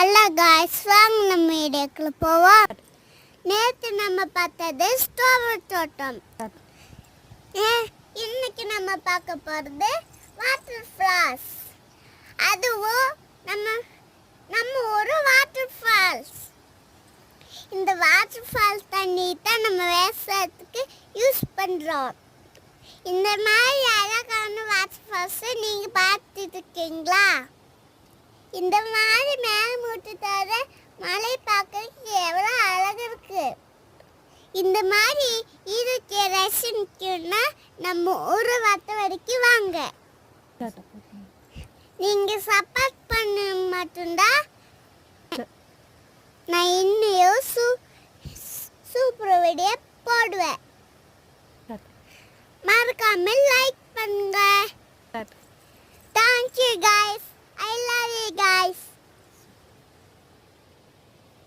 Hello guys, வாங்க நம்ம வீடியோக்குள்ள போவோம். நேற்று நம்ம பார்த்தது ஸ்ட்ராபெரி தோட்டம். இன்னைக்கு நம்ம பார்க்க போகிறது வாட்டர் ஃபால்ஸ். அதுவும் நம்ம ஒரு வாட்டர் ஃபால்ஸ். இந்த வாட்டர் ஃபால்ஸ் தண்ணி தான் நம்ம விவசாயத்துக்கு யூஸ் பண்ணுறோம். இந்த மாதிரி அழகான வாட்டர் ஃபால்ஸை நீங்கள் பார்த்துட்டு இருக்கீங்களா? இந்த மாதிரி